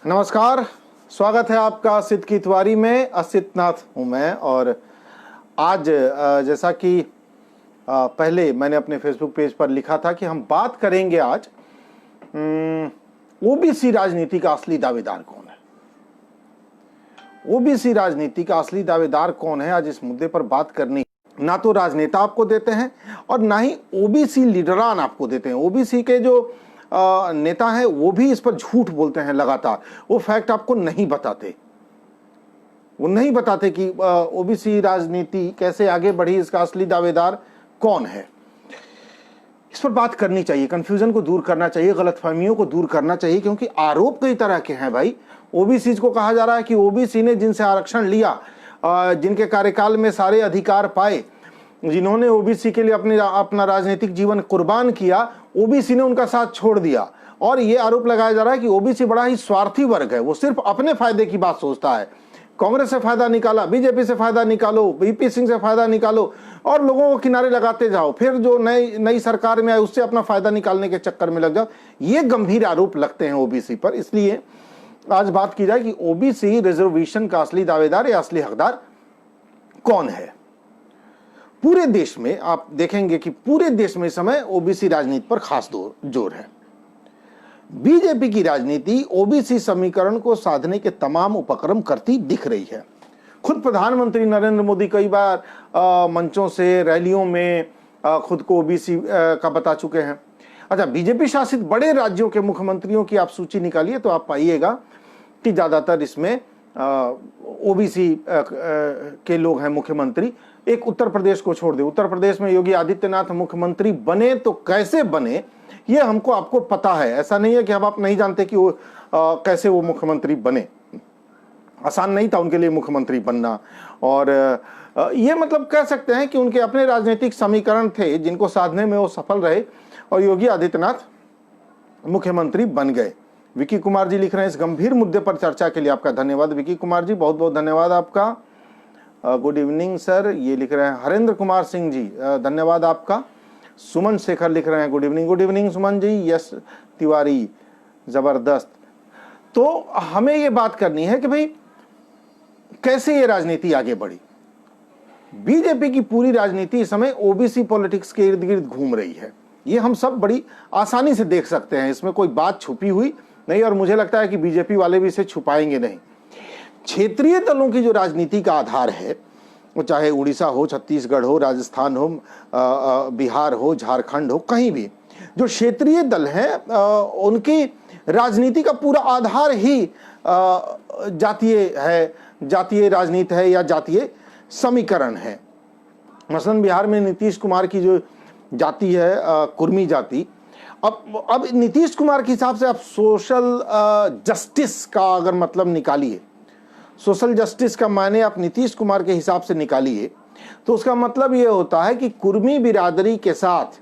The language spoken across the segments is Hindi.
नमस्कार, स्वागत है आपका असित की तिवारी में। असित नाथ हूँ मैं। और आज जैसा कि पहले मैंने अपने फेसबुक पेज पर लिखा था कि हम बात करेंगे आज ओबीसी राजनीति का असली दावेदार कौन है। ओबीसी राजनीति का असली दावेदार कौन है, आज इस मुद्दे पर बात करनी। ना तो राजनेता आपको देते हैं और ना ही ओबीसी लीडरान आपको देते हैं। ओबीसी के जो नेता हैं वो भी इस पर झूठ बोलते हैं लगातार। वो फैक्ट आपको नहीं बताते। वो नहीं बताते कि ओबीसी राजनीति कैसे आगे बढ़ी, इसका असली दावेदार कौन है। इस पर बात करनी चाहिए, कंफ्यूजन को दूर करना चाहिए, गलतफहमियों को दूर करना चाहिए, क्योंकि आरोप कई तरह के हैं भाई। ओबीसी को कहा जा रहा है कि ओबीसी ने जिनसे आरक्षण लिया, जिनके कार्यकाल में सारे अधिकार पाए, जिन्होंने ओबीसी के लिए अपना राजनीतिक जीवन कुर्बान किया, ओबीसी ने उनका साथ छोड़ दिया। और यह आरोप लगाया जा रहा है कि ओबीसी बड़ा ही स्वार्थी वर्ग है, वो सिर्फ अपने फायदे की बात सोचता है। कांग्रेस से फायदा निकाला, बीजेपी से फायदा निकालो, वीपी सिंह से फायदा निकालो और लोगों को किनारे लगाते जाओ, फिर जो नई सरकार में आए उससे अपना फायदा निकालने के चक्कर में लग जाओ। ये गंभीर आरोप लगते हैं ओबीसी पर। इसलिए आज बात की जाए कि ओबीसी रिजर्वेशन का असली दावेदार या असली हकदार कौन है। पूरे देश में आप देखेंगे कि पूरे देश में इस समय ओबीसी राजनीति पर खास जोर है। बीजेपी की राजनीति ओबीसी समीकरण को साधने के तमाम उपक्रम करती दिख रही है। खुद प्रधानमंत्री नरेंद्र मोदी कई बार मंचों से, रैलियों में खुद को ओबीसी का बता चुके हैं। अच्छा, बीजेपी शासित बड़े राज्यों के मुख्यमंत्रियों की आप सूची निकालिए तो आप पाइएगा कि ज्यादातर इसमें ओबीसी के लोग हैं मुख्यमंत्री। एक उत्तर प्रदेश को छोड़ दे, उत्तर प्रदेश में योगी आदित्यनाथ मुख्यमंत्री बने तो कैसे बने ये हमको आपको पता है। ऐसा नहीं है कि हम आप नहीं जानते कि वो कैसे वो मुख्यमंत्री बने। आसान नहीं था उनके लिए मुख्यमंत्री बनना। और ये मतलब कह सकते हैं कि उनके अपने राजनीतिक समीकरण थे जिनको साधने में वो सफल रहे और योगी आदित्यनाथ मुख्यमंत्री बन गए। विकी कुमार जी लिख रहे हैं, इस गंभीर मुद्दे पर चर्चा के लिए आपका धन्यवाद। विकी कुमार जी, बहुत बहुत धन्यवाद आपका। गुड इवनिंग सर, ये लिख रहे हैं हरेंद्र कुमार सिंह जी, धन्यवाद आपका। सुमन शेखर लिख रहे हैं good evening. Good evening Suman ji. Yes Tiwari, जबरदस्त। तो हमें ये बात करनी है कि भाई कैसे ये राजनीति आगे बढ़ी। बीजेपी की पूरी राजनीति इस समय ओबीसी पॉलिटिक्स के इर्द गिर्द घूम रही है। ये हम सब बड़ी आसानी से देख सकते हैं, इसमें कोई बात छुपी हुई नहीं और मुझे लगता है कि बीजेपी वाले भी इसे छुपाएंगे नहीं। क्षेत्रीय दलों की जो राजनीति का आधार है, वो चाहे उड़ीसा हो, छत्तीसगढ़ हो, राजस्थान हो, बिहार हो, झारखंड हो, कहीं भी जो क्षेत्रीय दल हैं उनकी राजनीति का पूरा आधार ही जातीय है, जातीय राजनीति है या जातीय समीकरण है। मसलन बिहार में नीतीश कुमार की जो जाति है कुर्मी जाति, अब नीतीश कुमार के हिसाब से आप सोशल जस्टिस का अगर मतलब निकालिए, सोशल जस्टिस का मायने आप नीतीश कुमार के हिसाब से निकालिए तो उसका मतलब यह होता है कि कुर्मी बिरादरी के साथ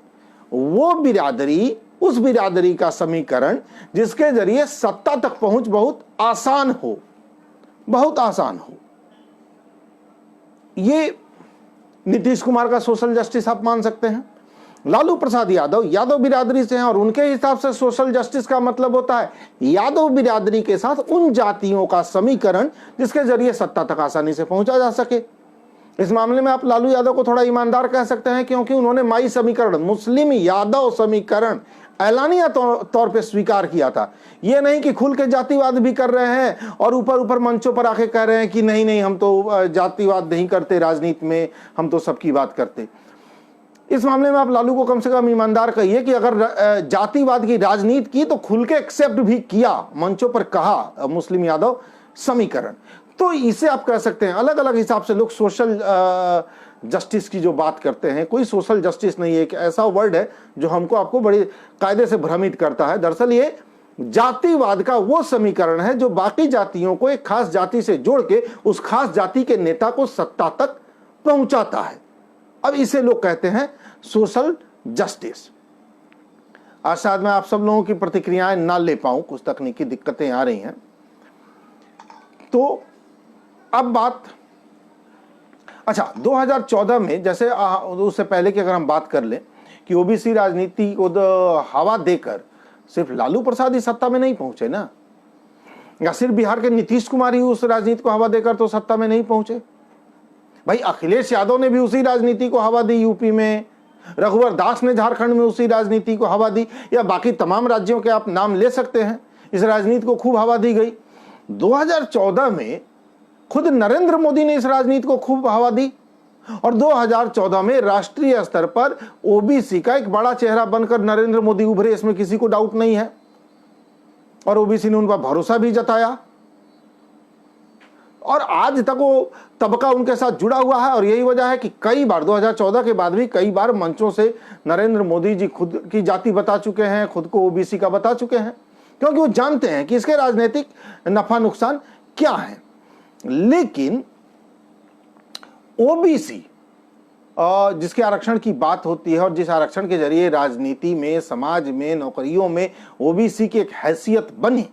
वो बिरादरी, उस बिरादरी का समीकरण जिसके जरिए सत्ता तक पहुंच बहुत आसान हो, बहुत आसान हो। ये नीतीश कुमार का सोशल जस्टिस आप मान सकते हैं। लालू प्रसाद यादव बिरादरी से हैं और उनके हिसाब से सोशल जस्टिस का मतलब होता है यादव बिरादरी के साथ उन जातियों का समीकरण जिसके जरिए सत्ता तक आसानी से पहुंचा जा सके। इस मामले में आप लालू यादव को थोड़ा ईमानदार कह सकते हैं, क्योंकि उन्होंने माई समीकरण, मुस्लिम यादव समीकरण ऐलानिया तौर पे स्वीकार किया था। यह नहीं कि खुल के जातिवाद भी कर रहे हैं और ऊपर ऊपर मंचों पर आके कह रहे हैं कि नहीं नहीं हम तो जातिवाद नहीं करते राजनीति में, हम तो सबकी बात करते। इस मामले में आप लालू को कम से कम ईमानदार कहिए कि अगर जातिवाद की राजनीति की तो खुल के एक्सेप्ट भी किया, मंचों पर कहा मुस्लिम यादव समीकरण, तो इसे आप कह सकते हैं। अलग अलग हिसाब से लोग सोशल जस्टिस की जो बात करते हैं, कोई सोशल जस्टिस नहीं है, एक ऐसा वर्ड है जो हमको आपको बड़े कायदे से भ्रमित करता है। दरअसल ये जातिवाद का वो समीकरण है जो बाकी जातियों को एक खास जाति से जोड़ के उस खास जाति के नेता को सत्ता तक पहुंचाता है। अब इसे लोग कहते हैं सोशल जस्टिस। आज शायद मैं आप सब लोगों की प्रतिक्रियाएं ना ले पाऊं, कुछ तकनीकी दिक्कतें आ रही हैं। तो अब बात, अच्छा 2014 में, जैसे उससे पहले की अगर हम बात कर लें कि ओबीसी राजनीति को हवा देकर सिर्फ लालू प्रसाद ही सत्ता में नहीं पहुंचे ना, या सिर्फ बिहार के नीतीश कुमार ही उस राजनीति को हवा देकर तो सत्ता में नहीं पहुंचे? भाई अखिलेश यादव ने भी उसी राजनीति को हवा दी यूपी में, रघुवर दास ने झारखंड में उसी राजनीति को हवा दी, या बाकी तमाम राज्यों के आप नाम ले सकते हैं, इस राजनीति को खूब हवा दी गई। 2014 में खुद नरेंद्र मोदी ने इस राजनीति को खूब हवा दी और 2014 में राष्ट्रीय स्तर पर ओबीसी का एक बड़ा चेहरा बनकर नरेंद्र मोदी उभरे, इसमें किसी को डाउट नहीं है। और ओबीसी ने उन पर भरोसा भी जताया और आज तक वो तबका उनके साथ जुड़ा हुआ है। और यही वजह है कि कई बार 2014 के बाद भी कई बार मंचों से नरेंद्र मोदी जी खुद की जाति बता चुके हैं, खुद को ओबीसी का बता चुके हैं, क्योंकि वो जानते हैं कि इसके राजनीतिक नफा नुकसान क्या है। लेकिन ओबीसी जिसके आरक्षण की बात होती है और जिस आरक्षण के जरिए राजनीति में, समाज में, नौकरियों में ओबीसी की एक हैसियत बनी,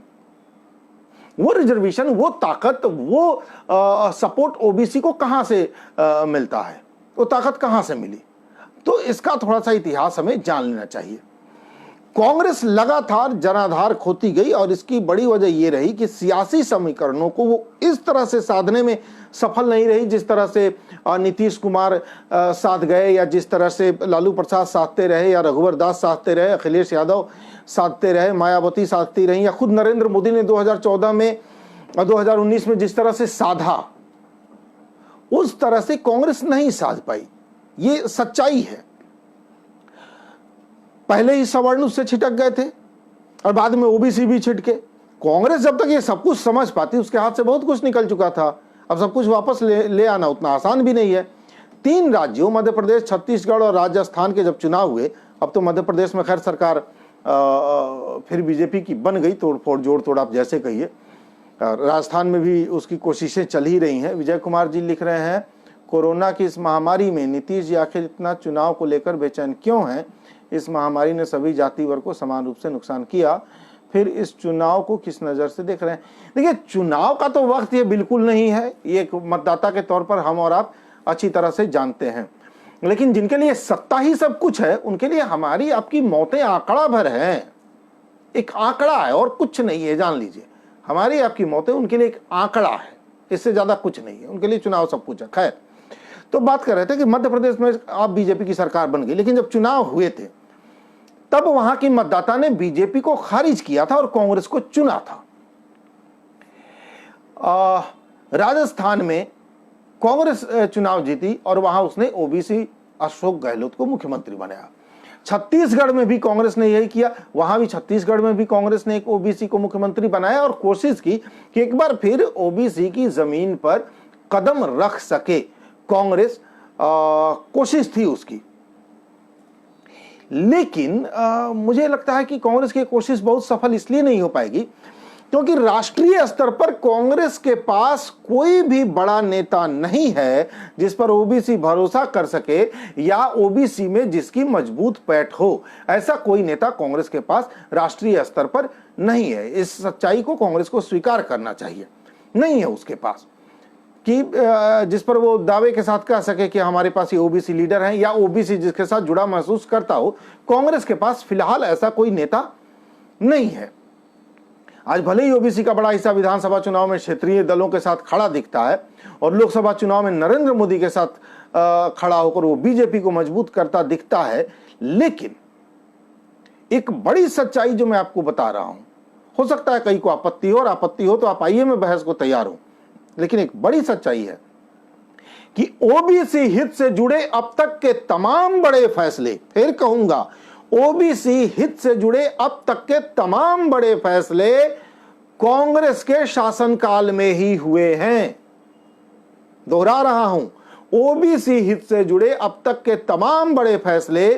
वो रिजर्वेशन, वो ताकत, वो सपोर्ट ओबीसी को कहां से मिलता है, वो ताकत कहां से मिली? तो इसका थोड़ा सा इतिहास हमें जान लेना चाहिए। कांग्रेस लगातार जनाधार खोती गई और इसकी बड़ी वजह यह रही कि सियासी समीकरणों को वो इस तरह से साधने में सफल नहीं रही जिस तरह से नीतीश कुमार साध गए, या जिस तरह से लालू प्रसाद साधते रहे, या रघुवर दास साधते रहे, अखिलेश यादव साधते रहे, मायावती साधती रही, या खुद नरेंद्र मोदी ने 2014 में और 2019 में जिस तरह से साधा, उस तरह से कांग्रेस नहीं साध पाई। ये सच्चाई है। पहले ही सवर्ण उससे छिटक गए थे और बाद में ओबीसी भी छिटके। कांग्रेस जब तक ये सब कुछ समझ पाती, उसके हाथ से बहुत कुछ निकल चुका था। अब सब कुछ वापस ले आना उतना आसान भी नहीं है। 3 राज्यों मध्य प्रदेश, छत्तीसगढ़ और राजस्थान के जब चुनाव हुए, अब तो मध्य प्रदेश में खैर सरकार फिर बीजेपी की बन गई, तोड़ फोड़ जोड़ तोड़ आप जैसे कहिए। राजस्थान में भी उसकी कोशिशें चल ही रही हैं। विजय कुमार जी लिख रहे हैं, कोरोना की इस महामारी में नीतीश जी आखिर इतना चुनाव को लेकर बेचैन क्यों हैं? इस महामारी ने सभी जाति वर्ग को समान रूप से नुकसान किया, फिर इस चुनाव को किस नज़र से देख रहे हैं? देखिए, चुनाव का तो वक्त ये बिल्कुल नहीं है, ये एक मतदाता के तौर पर हम और आप अच्छी तरह से जानते हैं। लेकिन जिनके लिए सत्ता ही सब कुछ है, उनके लिए हमारी आपकी मौतें आंकड़ा भर हैं, एक आंकड़ा है और कुछ नहीं है। जान लीजिए, हमारी आपकी मौतें उनके लिए एक आंकड़ा है, इससे ज्यादा कुछ नहीं है। उनके लिए चुनाव सब कुछ है। खैर, तो बात कर रहे थे कि मध्य प्रदेश में आप बीजेपी की सरकार बन गई, लेकिन जब चुनाव हुए थे तब वहां की मतदाता ने बीजेपी को खारिज किया था और कांग्रेस को चुना था। राजस्थान में कांग्रेस चुनाव जीती और वहां उसने ओबीसी अशोक गहलोत को मुख्यमंत्री बनाया। छत्तीसगढ़ में भी कांग्रेस ने यही किया, वहां भी छत्तीसगढ़ में भी कांग्रेस ने एक ओबीसी को मुख्यमंत्री बनाया और कोशिश की कि एक बार फिर ओबीसी की जमीन पर कदम रख सके कांग्रेस। कोशिश थी उसकी, लेकिन मुझे लगता है कि कांग्रेस की कोशिश बहुत सफल इसलिए नहीं हो पाएगी क्योंकि राष्ट्रीय स्तर पर कांग्रेस के पास कोई भी बड़ा नेता नहीं है जिस पर ओबीसी भरोसा कर सके या ओबीसी में जिसकी मजबूत पैठ हो। ऐसा कोई नेता कांग्रेस के पास राष्ट्रीय स्तर पर नहीं है। इस सच्चाई को कांग्रेस को स्वीकार करना चाहिए। नहीं है उसके पास कि जिस पर वो दावे के साथ कह सके कि हमारे पास ये ओबीसी लीडर हैं या ओबीसी जिसके साथ जुड़ा महसूस करता हो। कांग्रेस के पास फिलहाल ऐसा कोई नेता नहीं है। आज भले ही ओबीसी का बड़ा हिस्सा विधानसभा चुनाव में क्षेत्रीय दलों के साथ खड़ा दिखता है और लोकसभा चुनाव में नरेंद्र मोदी के साथ खड़ा होकर वो बीजेपी को मजबूत करता दिखता है, लेकिन एक बड़ी सच्चाई जो मैं आपको बता रहा हूं, हो सकता है कई को आपत्ति हो, और आपत्ति हो तो आप आइए, मैं बहस को तैयार हूं, लेकिन एक बड़ी सच्चाई है कि ओबीसी हित से जुड़े अब तक के तमाम बड़े फैसले, फिर कहूंगा ओबीसी हित से जुड़े अब तक के तमाम बड़े फैसले कांग्रेस के शासनकाल में ही हुए हैं। दोहरा रहा हूं, ओबीसी हित से जुड़े अब तक के तमाम बड़े फैसले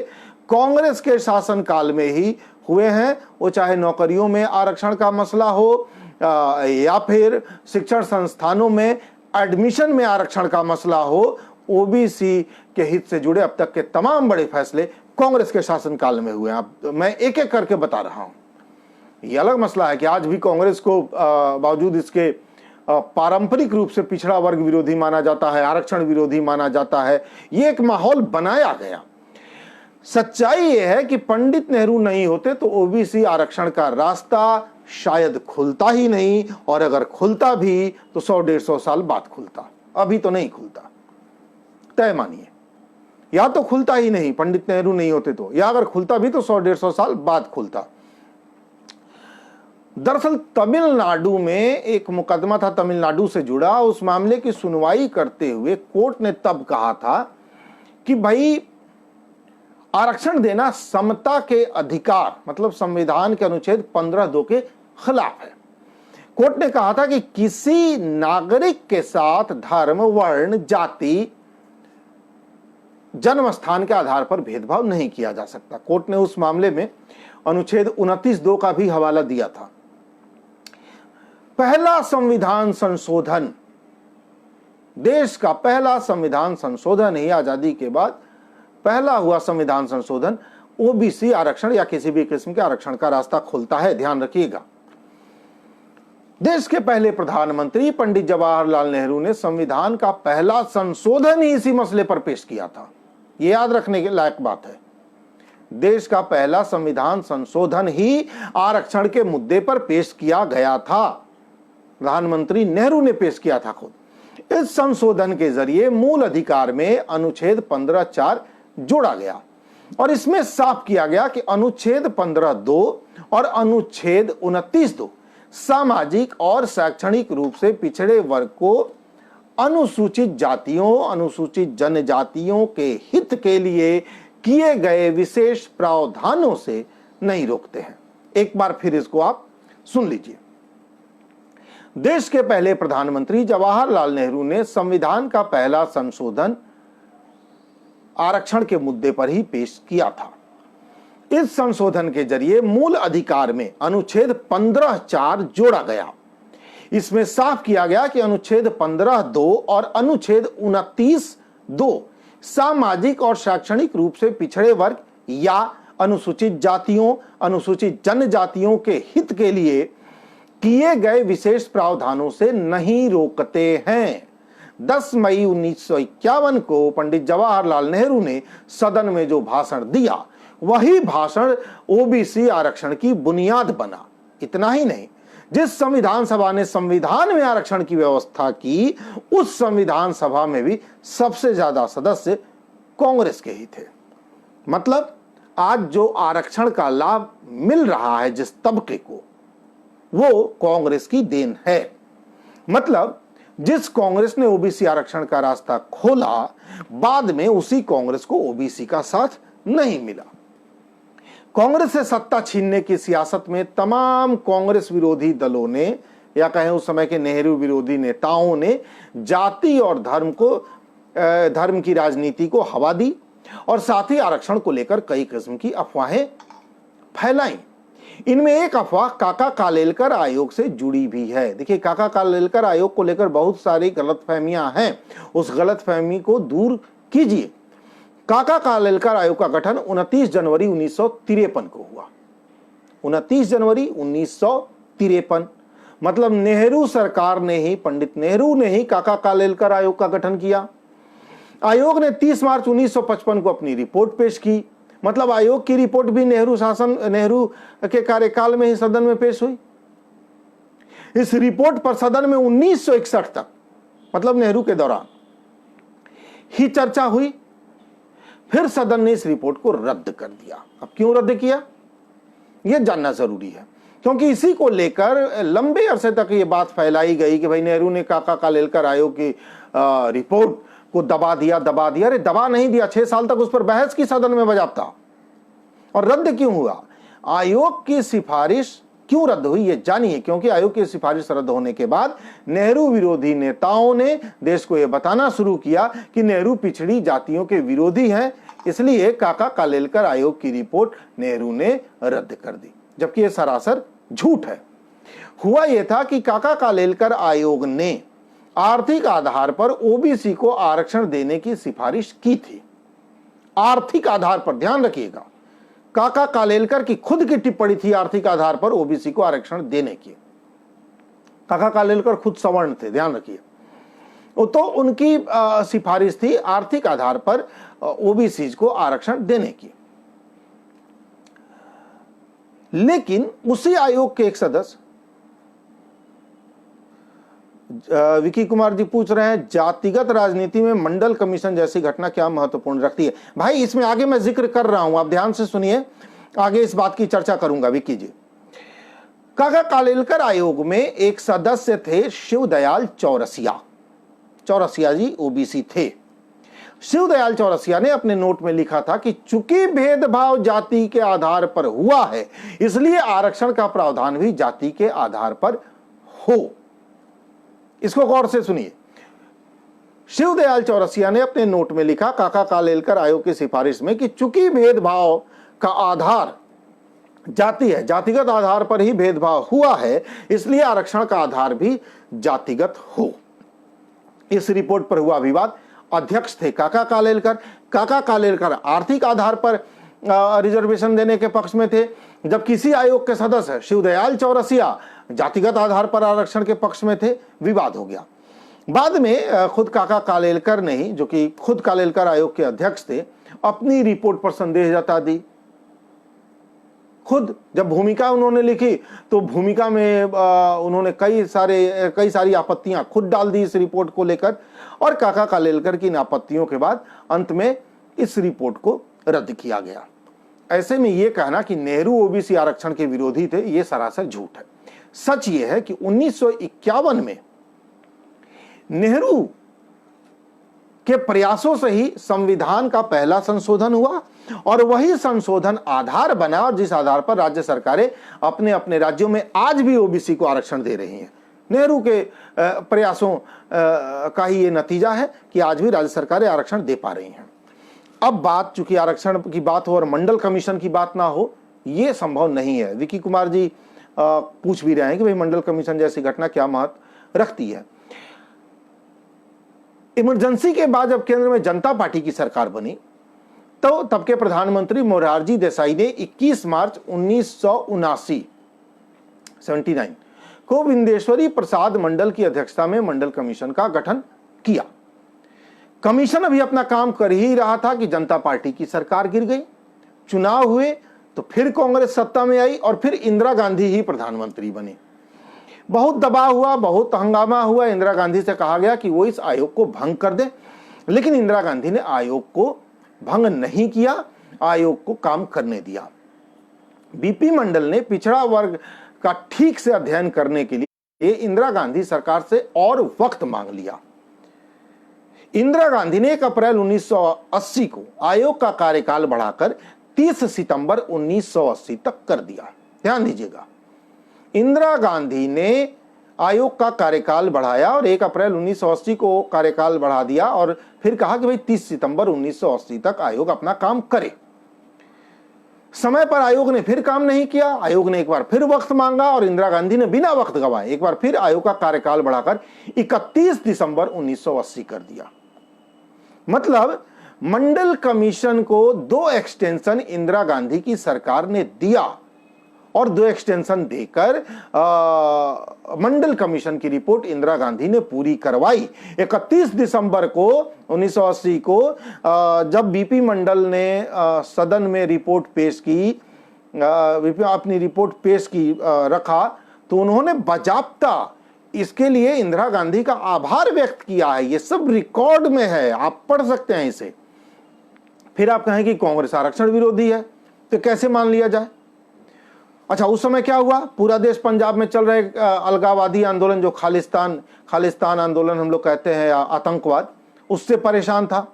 कांग्रेस के शासनकाल में ही हुए हैं। वो चाहे नौकरियों में आरक्षण का मसला हो या फिर शिक्षण संस्थानों में एडमिशन में आरक्षण का मसला हो, ओबीसी के हित से जुड़े अब तक के तमाम बड़े फैसले कांग्रेस के शासनकाल में हुए हैं। अब मैं एक एक करके बता रहा हूं। यह अलग मसला है कि आज भी कांग्रेस को बावजूद इसके पारंपरिक रूप से पिछड़ा वर्ग विरोधी माना जाता है, आरक्षण विरोधी माना जाता है, ये एक माहौल बनाया गया। सच्चाई यह है कि पंडित नेहरू नहीं होते तो ओबीसी आरक्षण का रास्ता शायद खुलता ही नहीं, और अगर खुलता भी तो 100-150 साल बाद खुलता, अभी तो नहीं खुलता। तय मानिए, या तो खुलता ही नहीं, पंडित नेहरू नहीं होते तो, या अगर खुलता भी तो 100-150 साल बाद खुलता। दरअसल तमिलनाडु में एक मुकदमा था तमिलनाडु से जुड़ा, उस मामले की सुनवाई करते हुए कोर्ट ने तब कहा था कि भाई आरक्षण देना समता के अधिकार, मतलब संविधान के अनुच्छेद 15(2) के खिलाफ है। कोर्ट ने कहा था कि किसी नागरिक के साथ धर्म, वर्ण, जाति, जन्म स्थान के आधार पर भेदभाव नहीं किया जा सकता। कोर्ट ने उस मामले में अनुच्छेद 29(2) का भी हवाला दिया था। पहला संविधान संशोधन, देश का पहला संविधान संशोधन ही आजादी के बाद पहला हुआ संविधान संशोधन ओबीसी आरक्षण या किसी भी किस्म के आरक्षण का रास्ता खोलता है, ध्यान रखिएगा। देश के पहले प्रधानमंत्री पंडित जवाहरलाल नेहरू ने संविधान का पहला संशोधन ही इसी मसले पर पेश किया था। यह याद रखने के लायक बात है। देश का पहला संविधान संशोधन ही आरक्षण के मुद्दे पर पेश किया गया था, प्रधानमंत्री नेहरू ने पेश किया था खुद। इस संशोधन के जरिए मूल अधिकार में अनुच्छेद 15(4) जोड़ा गया और इसमें साफ किया गया कि अनुच्छेद 15(2) और अनुच्छेद 29(2) सामाजिक और शैक्षणिक रूप से पिछड़े वर्ग को अनुसूचित जातियों, अनुसूचित जनजातियों के हित के लिए किए गए विशेष प्रावधानों से नहीं रोकते हैं। एक बार फिर इसको आप सुन लीजिए। देश के पहले प्रधानमंत्री जवाहरलाल नेहरू ने संविधान का पहला संशोधन आरक्षण के मुद्दे पर ही पेश किया था। इस संशोधन के जरिए मूल अधिकार में अनुच्छेद 15(4) जोड़ा गया। इसमें साफ किया गया कि अनुच्छेद 15(2) और अनुच्छेद 29(2) सामाजिक और शैक्षणिक रूप से पिछड़े वर्ग या अनुसूचित जातियों, अनुसूचित जनजातियों के हित के लिए किए गए विशेष प्रावधानों से नहीं रोकते हैं। 10 मई 1951 को पंडित जवाहरलाल नेहरू ने सदन में जो भाषण दिया, वही भाषण ओबीसी आरक्षण की बुनियाद बना। इतना ही नहीं, जिस संविधान सभा ने संविधान में आरक्षण की व्यवस्था की, उस संविधान सभा में भी सबसे ज्यादा सदस्य कांग्रेस के ही थे। मतलब आज जो आरक्षण का लाभ मिल रहा है जिस तबके को, वो कांग्रेस की देन है। मतलब जिस कांग्रेस ने ओबीसी आरक्षण का रास्ता खोला, बाद में उसी कांग्रेस को ओबीसी का साथ नहीं मिला। कांग्रेस से सत्ता छीनने की सियासत में तमाम कांग्रेस विरोधी दलों ने, या कहें उस समय के नेहरू विरोधी नेताओं ने, जाति और धर्म की राजनीति को हवा दी और साथ ही आरक्षण को लेकर कई किस्म की अफवाहें फैलाई। इनमें एक अफवाह काका कालेलकर आयोग से जुड़ी भी है। देखिए, काका कालेलकर आयोग को लेकर बहुत सारी गलतफहमियां हैं, उस गलतफहमी को दूर कीजिए। काका कालेलकर आयोग का गठन 29 जनवरी 1953 को हुआ। 29 जनवरी 1953, मतलब नेहरू सरकार ने ही, पंडित नेहरू ने ही काका कालेलकर आयोग का गठन किया। आयोग ने 30 मार्च 1955 को अपनी रिपोर्ट पेश की। मतलब आयोग की रिपोर्ट भी नेहरू के कार्यकाल में ही सदन में पेश हुई। इस रिपोर्ट पर सदन में 1961 तक, मतलब नेहरू के दौरान ही चर्चा हुई। फिर सदन ने इस रिपोर्ट को रद्द कर दिया। अब क्यों रद्द किया, यह जानना जरूरी है, क्योंकि इसी को लेकर लंबे अरसे तक ये बात फैलाई गई कि भाई नेहरू ने काका कालेलकर आयोग की रिपोर्ट को दबा दिया। अरे दबा नहीं दिया, 6 साल तक उस पर बहस की सदन में बजाबता। और रद्द क्यों हुआ, आयोग की सिफारिश क्यों रद्द हुई, ये जानिए। क्योंकि आयोग की सिफारिश रद्द होने के बाद नेहरू विरोधी नेताओं ने देश को यह बताना शुरू किया कि नेहरू पिछड़ी जातियों के विरोधी हैं, इसलिए काका कालेलकर आयोग की रिपोर्ट नेहरू ने रद्द कर दी, जबकि यह सरासर झूठ है। हुआ यह था कि काका कालेलकर आयोग ने आर्थिक आधार पर ओबीसी को आरक्षण देने की सिफारिश की थी। आर्थिक आधार पर, ध्यान रखिएगा, काका कालेलकर की खुद की टिप्पणी थी आर्थिक आधार पर ओबीसी को आरक्षण देने की। काका कालेलकर खुद सवर्ण थे, ध्यान रखिए। तो उनकी सिफारिश थी आर्थिक आधार पर ओबीसी को आरक्षण देने की। लेकिन उसी आयोग के एक सदस्य विकी कुमार जी पूछ रहे हैं, जातिगत राजनीति में मंडल कमीशन जैसी घटना क्या महत्वपूर्ण रखती है? भाई इसमें आगे मैं जिक्र कर रहा हूं, आप ध्यान से सुनिए, आगे इस बात की चर्चा करूंगा। विकी जी, काका कालेलकर आयोग में एक सदस्य थे शिवदयाल चौरसिया। चौरसिया जी ओबीसी थे। शिवदयाल चौरसिया ने अपने नोट में लिखा था कि चूंकि भेदभाव जाति के आधार पर हुआ है, इसलिए आरक्षण का प्रावधान भी जाति के आधार पर हो। इसको गौर से सुनिए। शिवदयाल चौरसिया ने अपने नोट में लिखा काका कालेलकर आयोग की सिफारिश में कि चूंकि भेदभाव का आधार जाति है, जातिगत आधार पर ही भेदभाव हुआ है, इसलिए आरक्षण का आधार भी जातिगत हो। इस रिपोर्ट पर हुआ विवाद। अध्यक्ष थे काका कालेलकर। काका कालेलकर आर्थिक आधार पर रिजर्वेशन देने के पक्ष में थे, जब किसी आयोग के सदस्य शिवदयाल चौरसिया जातिगत आधार पर आरक्षण के पक्ष में थे। विवाद हो गया। बाद में खुद काका कालेलकर ने ही, जो कि खुद कालेलकर आयोग के अध्यक्ष थे, अपनी रिपोर्ट पर संदेह जता दी। खुद जब भूमिका उन्होंने लिखी तो भूमिका में उन्होंने कई सारी आपत्तियां खुद डाल दी इस रिपोर्ट को लेकर, और काका कालेलकर की इन आपत्तियों के बाद अंत में इस रिपोर्ट को रद्द किया गया। ऐसे में यह कहना कि नेहरू ओबीसी आरक्षण के विरोधी थे, यह सरासर झूठ है। सच यह है कि 1951 में नेहरू के प्रयासों से ही संविधान का पहला संशोधन हुआ, और वही संशोधन आधार बना, और जिस आधार पर राज्य सरकारें अपने अपने राज्यों में आज भी ओबीसी को आरक्षण दे रही हैं। नेहरू के प्रयासों का ही ये नतीजा है कि आज भी राज्य सरकारें आरक्षण दे पा रही हैं। अब बात, चूंकि आरक्षण की बात हो और मंडल कमीशन की बात ना हो, यह संभव नहीं है। विकी कुमार जी पूछ भी रहे हैं कि भाई मंडल कमीशन जैसी घटना क्या महत्व रखती है। इमरजेंसी के बाद जब केंद्र में जनता पार्टी की सरकार बनी, तो तब के प्रधानमंत्री मोरारजी देसाई ने 21 मार्च 1979 को विंदेश्वरी प्रसाद मंडल की अध्यक्षता में मंडल कमीशन का गठन किया। कमीशन अभी अपना काम कर ही रहा था कि जनता पार्टी की सरकार गिर गई, चुनाव हुए, तो फिर कांग्रेस सत्ता में आई और फिर इंदिरा गांधी ही प्रधानमंत्री बनी। बहुत दबाव हुआ, बहुत हंगामा हुआ। इंदिरा गांधी से कहा गया कि वो इस आयोग को भंग कर दे, लेकिन इंदिरा गांधी ने आयोग को भंग नहीं किया, आयोग को काम करने दिया। बीपी मंडल ने पिछड़ा वर्ग का ठीक से अध्ययन करने के लिए इंदिरा गांधी सरकार से और वक्त मांग लिया। इंदिरा गांधी ने 1 अप्रैल 1980 को आयोग का कार्यकाल बढ़ाकर 30 सितंबर 1980 तक कर दिया। ध्यान दीजिएगा, इंदिरा गांधी ने आयोग का कार्यकाल बढ़ाया और 1 अप्रैल 1980 को कार्यकाल बढ़ा दिया, और फिर कहा कि भाई 30 सितंबर 1980 तक आयोग अपना काम करे। समय पर आयोग ने फिर काम नहीं किया। आयोग ने एक बार फिर वक्त मांगा और इंदिरा गांधी ने बिना वक्त गवाए एक बार फिर आयोग का कार्यकाल बढ़ाकर 31 दिसंबर 1980 कर दिया। मतलब मंडल कमीशन को 2 एक्सटेंशन इंदिरा गांधी की सरकार ने दिया, और 2 एक्सटेंशन देकर मंडल कमीशन की रिपोर्ट इंदिरा गांधी ने पूरी करवाई। 31 दिसंबर को 1980 को जब बीपी मंडल ने सदन में रिपोर्ट पेश की, अपनी रिपोर्ट पेश की रखा, तो उन्होंने बाजाप्ता इसके लिए इंदिरा गांधी का आभार व्यक्त किया है। ये सब रिकॉर्ड में है, आप पढ़ सकते हैं इसे। फिर आप कहें कि कांग्रेस आरक्षण विरोधी है, तो कैसे मान लिया जाए? अच्छा, उस समय क्या हुआ? पूरा देश पंजाब में चल रहे अलगाववादी आंदोलन, जो खालिस्तान आंदोलन हम लोग कहते हैं, आतंकवाद, उससे परेशान था।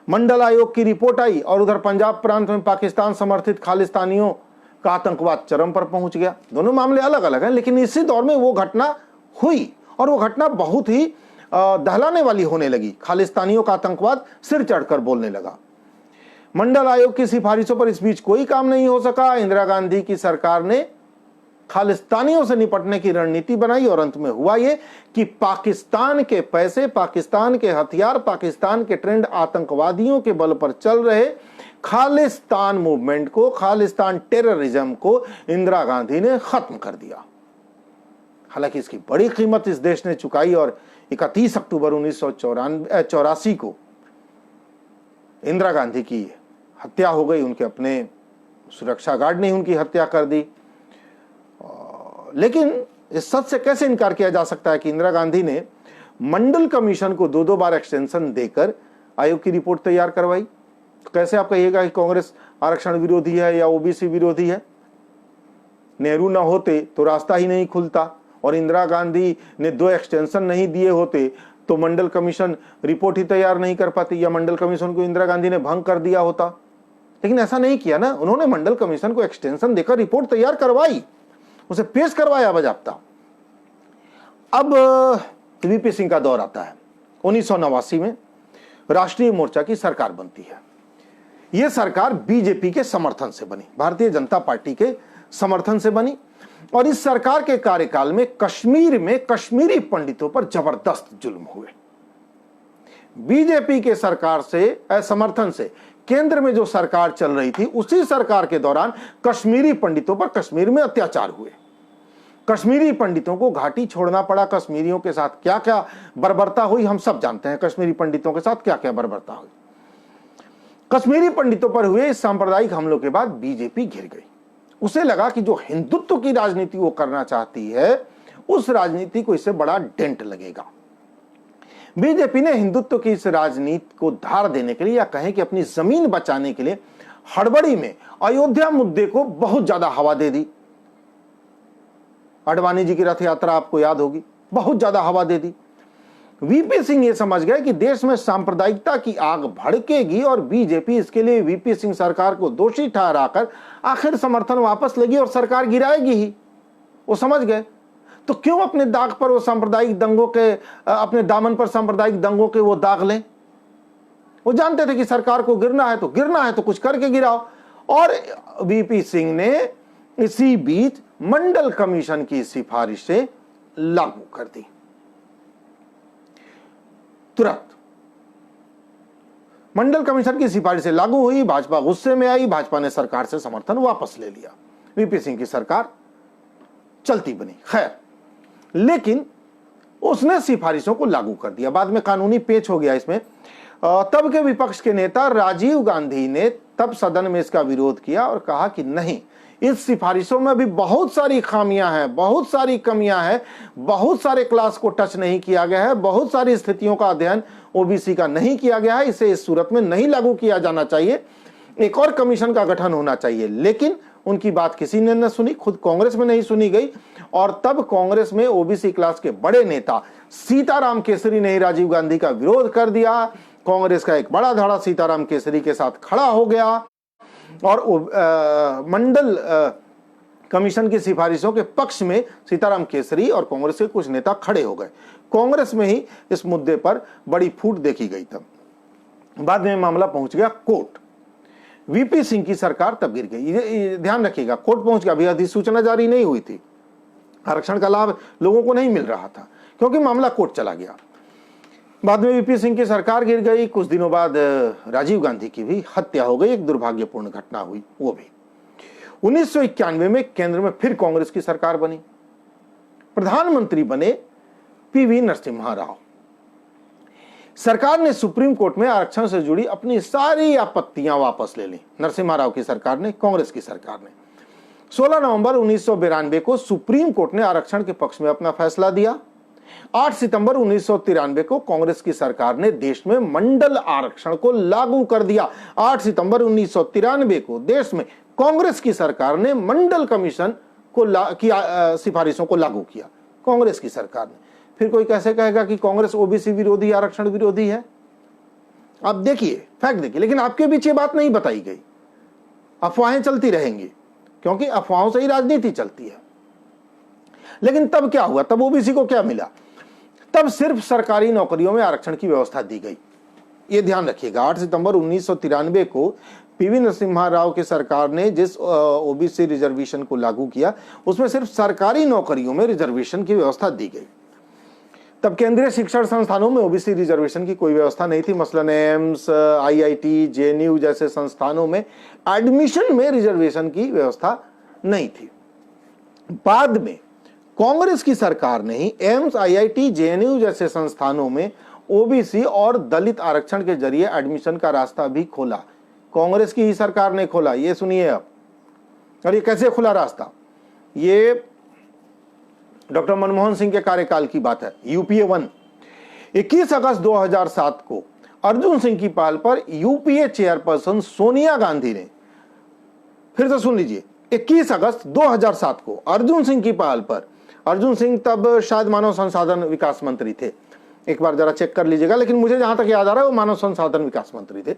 मंडल आयोग की रिपोर्ट आई और उधर पंजाब प्रांत में पाकिस्तान समर्थित खालिस्तानियों का आतंकवाद चरम पर पहुंच गया। दोनों मामले अलग अलग हैं, लेकिन इसी दौर में वो घटना हुई, और वो घटना बहुत ही दहलाने वाली होने लगी। खालिस्तानियों का आतंकवाद सिर चढ़कर बोलने लगा। मंडल आयोग की सिफारिशों पर इस बीच कोई काम नहीं हो सका। इंदिरा गांधी की सरकार ने खालिस्तानियों से निपटने की रणनीति बनाई, और अंत में हुआ ये कि पाकिस्तान के पैसे, पाकिस्तान के हथियार, पाकिस्तान के ट्रेंड आतंकवादियों के बल पर चल रहे खालिस्तान मूवमेंट को, खालिस्तान टेररिज्म को इंदिरा गांधी ने खत्म कर दिया। हालांकि इसकी बड़ी कीमत इस देश ने चुकाई, और 31 अक्टूबर 1984 को इंदिरा गांधी की हत्या हो गई। उनके अपने सुरक्षा गार्ड ने उनकी हत्या कर दी। लेकिन इस सच से कैसे इनकार किया जा सकता है कि इंदिरा गांधी ने मंडल कमीशन को 2-2 बार एक्सटेंशन देकर आयोग की रिपोर्ट तैयार करवाई? तो कैसे आप कहिएगा कि कांग्रेस आरक्षण विरोधी है या ओबीसी विरोधी है? नेहरू ना होते तो रास्ता ही नहीं खुलता, और इंदिरा गांधी ने 2 एक्सटेंशन नहीं दिए होते तो मंडल कमीशन रिपोर्ट ही तैयार नहीं कर पाती, या मंडल कमीशन को इंदिरा गांधी ने भंग कर दिया होता। लेकिन ऐसा नहीं किया ना, उन्होंने मंडल कमीशन को एक्सटेंशन देकर रिपोर्ट तैयार करवाई, उसे पेश करवाया बाकायदा। अब वीपी सिंह का दौर आता है। 1989 में राष्ट्रीय मोर्चा की सरकार बनती है। यह सरकार बीजेपी के समर्थन से बनी, भारतीय जनता पार्टी के समर्थन से बनी, और इस सरकार के कार्यकाल में कश्मीर में कश्मीरी पंडितों पर जबरदस्त जुल्म हुए। बीजेपी के सरकार से समर्थन से केंद्र में जो सरकार चल रही थी, उसी सरकार के दौरान कश्मीरी पंडितों पर कश्मीर में अत्याचार हुए। कश्मीरी पंडितों को घाटी छोड़ना पड़ा। कश्मीरियों के साथ क्या क्या बर्बरता हुई हम सब जानते हैं। कश्मीरी पंडितों के साथ क्या क्या बर्बरता हुई। कश्मीरी पंडितों पर हुए इस सांप्रदायिक हमलों के बाद बीजेपी घिर गई। उसे लगा कि जो हिंदुत्व की राजनीति वो करना चाहती है, उस राजनीति को इससे बड़ा डेंट लगेगा। बीजेपी ने हिंदुत्व की इस राजनीति को धार देने के लिए, या कहें कि अपनी जमीन बचाने के लिए, हड़बड़ी में अयोध्या मुद्दे को बहुत ज्यादा हवा दे दी। आडवाणी जी की रथ यात्रा आपको याद होगी, बहुत ज्यादा हवा दे दी। वीपी सिंह ये समझ गए कि देश में सांप्रदायिकता की आग भड़केगी और बीजेपी इसके लिए वीपी सिंह सरकार को दोषी ठहराकर आखिर समर्थन वापस लेगी और सरकार गिराएगी ही। वो समझ गए। तो क्यों अपने दाग पर वो सांप्रदायिक दंगों के, अपने दामन पर सांप्रदायिक दंगों के वो दाग लें? वो जानते थे कि सरकार को गिरना है तो कुछ करके गिराओ। और वीपी सिंह ने इसी बीच मंडल कमीशन की सिफारिशें लागू कर दी। तुरंत मंडल कमीशन की सिफारिशें लागू हुई। भाजपा गुस्से में आई। भाजपा ने सरकार से समर्थन वापस ले लिया। वीपी सिंह की सरकार चलती बनी। खैर, लेकिन उसने सिफारिशों को लागू कर दिया। बाद में कानूनी पेच हो गया इसमें। तब के विपक्ष के नेता राजीव गांधी ने तब सदन में इसका विरोध किया और कहा कि नहीं, इस सिफारिशों में भी बहुत सारी खामियां हैं, बहुत सारी कमियां हैं, बहुत सारे क्लास को टच नहीं किया गया है, बहुत सारी स्थितियों का अध्ययन ओबीसी का नहीं किया गया है, इसे इस सूरत में नहीं लागू किया जाना चाहिए, एक और कमीशन का गठन होना चाहिए। लेकिन उनकी बात किसी ने न सुनी, खुद कांग्रेस में नहीं सुनी गई। और तब कांग्रेस में ओबीसी क्लास के बड़े नेता सीताराम केसरी ने राजीव गांधी का विरोध कर दिया। कांग्रेस का एक बड़ा धड़ा सीताराम केसरी के साथ खड़ा हो गया और मंडल कमीशन की सिफारिशों के पक्ष में सीताराम केसरी और कांग्रेस के कुछ नेता खड़े हो गए। कांग्रेस में ही इस मुद्दे पर बड़ी फूट देखी गई। तब बाद में मामला पहुंच गया कोर्ट। वीपी सिंह की सरकार तब गिर गई। ये ध्यान रखिएगा, कोर्ट पहुंच गया। अभी अधिसूचना जारी नहीं हुई थी, आरक्षण का लाभ लोगों को नहीं मिल रहा था, क्योंकि मामला कोर्ट चला गया। बाद में वीपी सिंह की सरकार गिर गई। कुछ दिनों बाद राजीव गांधी की भी हत्या हो गई। एक दुर्भाग्यपूर्ण घटना हुई वो भी। 1991 में केंद्र में फिर कांग्रेस की सरकार बनी। प्रधानमंत्री बने पीवी नरसिम्हा राव। सरकार ने सुप्रीम कोर्ट में आरक्षण से जुड़ी अपनी सारी आपत्तियां वापस ले ली। नरसिम्हा राव की सरकार ने, कांग्रेस की सरकार ने 16 नवंबर 1992 को सुप्रीम कोर्ट ने आरक्षण के पक्ष में अपना फैसला दिया। 8 सितंबर 1993 को कांग्रेस की सरकार ने देश में मंडल आरक्षण को लागू कर दिया। 8 सितंबर 1993 को देश में कांग्रेस की सरकार ने मंडल कमीशन को सिफारिशों को लागू किया। कांग्रेस की सरकार ने। फिर कोई कैसे कहेगा कि कांग्रेस ओबीसी विरोधी, आरक्षण विरोधी है? आप देखिए, फैक्ट देखिए। लेकिन आपके बीच ये बात नहीं बताई गई। अफवाहें चलती रहेंगी, क्योंकि अफवाहों से ही राजनीति चलती है। लेकिन तब क्या हुआ? तब ओबीसी को क्या मिला? तब सिर्फ सरकारी नौकरियों में आरक्षण की व्यवस्था दी गई। ये ध्यान रखिएगा। 8 सितंबर 1993 को पीवी नरसिम्हा राव की सरकार ने जिस ओबीसी रिजर्वेशन को लागू किया, उसमें सिर्फ सरकारी नौकरियों में रिजर्वेशन की व्यवस्था दी गई। तब केंद्रीय शिक्षण संस्थानों में ओबीसी रिजर्वेशन की कोई व्यवस्था नहीं थी। मसलन एम्स, आईआईटी, जेएनयू जैसे संस्थानों में एडमिशन में रिजर्वेशन की व्यवस्था नहीं थी। बाद में कांग्रेस की सरकार ने ही एम्स, आईआईटी, जेएनयू जैसे संस्थानों में ओबीसी और दलित आरक्षण के जरिए एडमिशन का रास्ता भी खोला। कांग्रेस की ही सरकार ने खोला। ये सुनिए अब। और ये कैसे खुला रास्ता? ये डॉक्टर मनमोहन सिंह के कार्यकाल की बात है। यूपीए 1 21 अगस्त 2007 को अर्जुन सिंह की पहल पर यूपीए चेयरपर्सन सोनिया गांधी ने, फिर से सुन लीजिए, 21 अगस्त 2007 को अर्जुन सिंह की पहल पर, अर्जुन सिंह तब शायद मानव संसाधन विकास मंत्री थे, एक बार जरा चेक कर लीजिएगा, लेकिन मुझे जहां तक याद आ रहा है वो मानव संसाधन विकास मंत्री थे।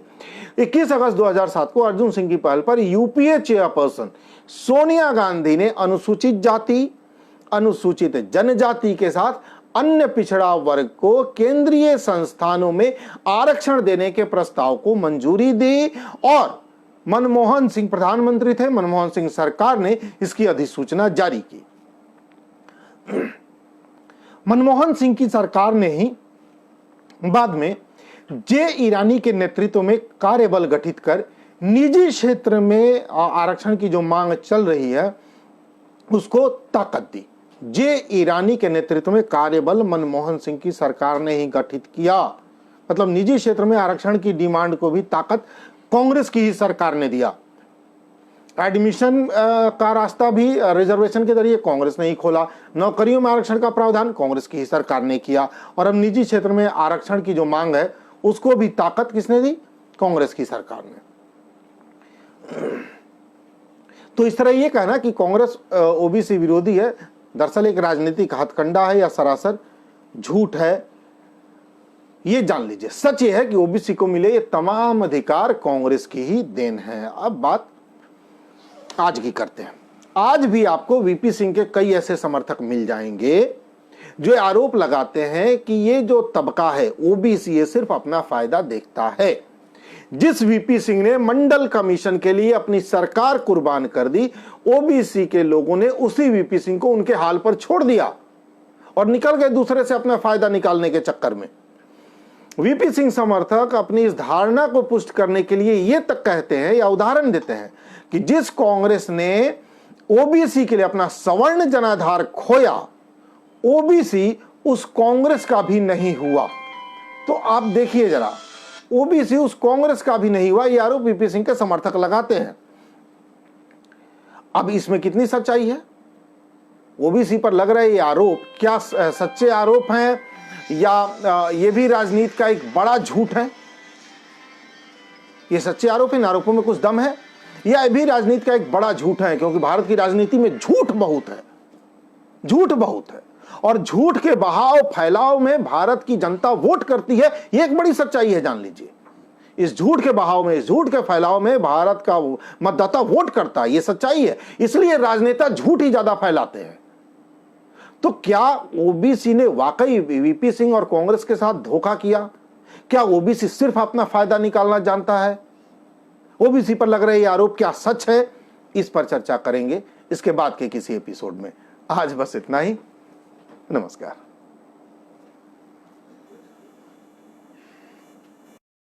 21 अगस्त 2007 को अर्जुन सिंह की पहल पर यूपीए चेयरपर्सन सोनिया गांधी ने अनुसूचित जाति, अनुसूचित जनजाति के साथ अन्य पिछड़ा वर्ग को केंद्रीय संस्थानों में आरक्षण देने के प्रस्ताव को मंजूरी दी और मनमोहन सिंह प्रधानमंत्री थे, मनमोहन सिंह सरकार ने इसकी अधिसूचना जारी की। मनमोहन सिंह की सरकार ने ही बाद में जे ईरानी के नेतृत्व में कार्यबल गठित कर निजी क्षेत्र में आरक्षण की जो मांग चल रही है उसको ताकत दी। जे ईरानी के नेतृत्व में कार्यबल मनमोहन सिंह की सरकार ने ही गठित किया, मतलब निजी क्षेत्र में आरक्षण की डिमांड को भी ताकत कांग्रेस की ही सरकार ने दिया। एडमिशन का रास्ता भी रिजर्वेशन के जरिए कांग्रेस ने ही खोला, नौकरियों में आरक्षण का प्रावधान कांग्रेस की ही सरकार ने किया, और अब निजी क्षेत्र में आरक्षण की जो मांग है उसको भी ताकत किसने दी? कांग्रेस की सरकार ने। तो इस तरह ये कहना कि कांग्रेस ओबीसी विरोधी है, दरअसल एक राजनीतिक हथकंडा है या सरासर झूठ है, ये जान लीजिए। सच ये है कि ओबीसी को मिले ये तमाम अधिकार कांग्रेस की ही देन है। अब बात आज की करते हैं। आज भी आपको वीपी सिंह के कई ऐसे समर्थक मिल जाएंगे जो आरोप लगाते हैं कि ये जो तबका है ओबीसी, ये सिर्फ अपना फायदा देखता है। जिस वीपी सिंह ने मंडल कमीशन के लिए अपनी सरकार कुर्बान कर दी, ओबीसी के लोगों ने उसी वीपी सिंह को उनके हाल पर छोड़ दिया और निकल गए दूसरे से अपना फायदा निकालने के चक्कर में। वीपी सिंह समर्थक अपनी इस धारणा को पुष्ट करने के लिए यह तक कहते हैं या उदाहरण देते हैं कि जिस कांग्रेस ने ओबीसी के लिए अपना सवर्ण जनाधार खोया, ओबीसी उस कांग्रेस का भी नहीं हुआ। तो आप देखिए जरा, ओबीसी उस कांग्रेस का भी नहीं हुआ, ये आरोप वीपी सिंह के समर्थक लगाते हैं। अब इसमें कितनी सच्चाई है? ओबीसी पर लग रहे ये आरोप क्या सच्चे आरोप हैं या ये भी राजनीति का एक बड़ा झूठ है? ये सच्चे आरोप हैं, इन आरोपों में कुछ दम है, या ये भी राजनीति का एक बड़ा झूठ है? क्योंकि भारत की राजनीति में झूठ बहुत है, झूठ बहुत है, और झूठ के बहाव फैलाव में भारत की जनता वोट करती है, ये एक बड़ी सच्चाई है, जान लीजिए। इस झूठ के बहाव में, इस झूठ के फैलाव में भारत का मतदाता वोट करता है, ये सच्चाई है। इसलिए राजनेता झूठ ही ज्यादा फैलाते हैं। तो क्या ओबीसी ने वाकई वीपी सिंह और कांग्रेस के साथ धोखा किया? क्या ओबीसी सिर्फ अपना फायदा निकालना जानता है? ओबीसी पर लग रहे ये आरोप क्या सच है? इस पर चर्चा करेंगे इसके बाद के किसी एपिसोड में। आज बस इतना ही। नमस्कार।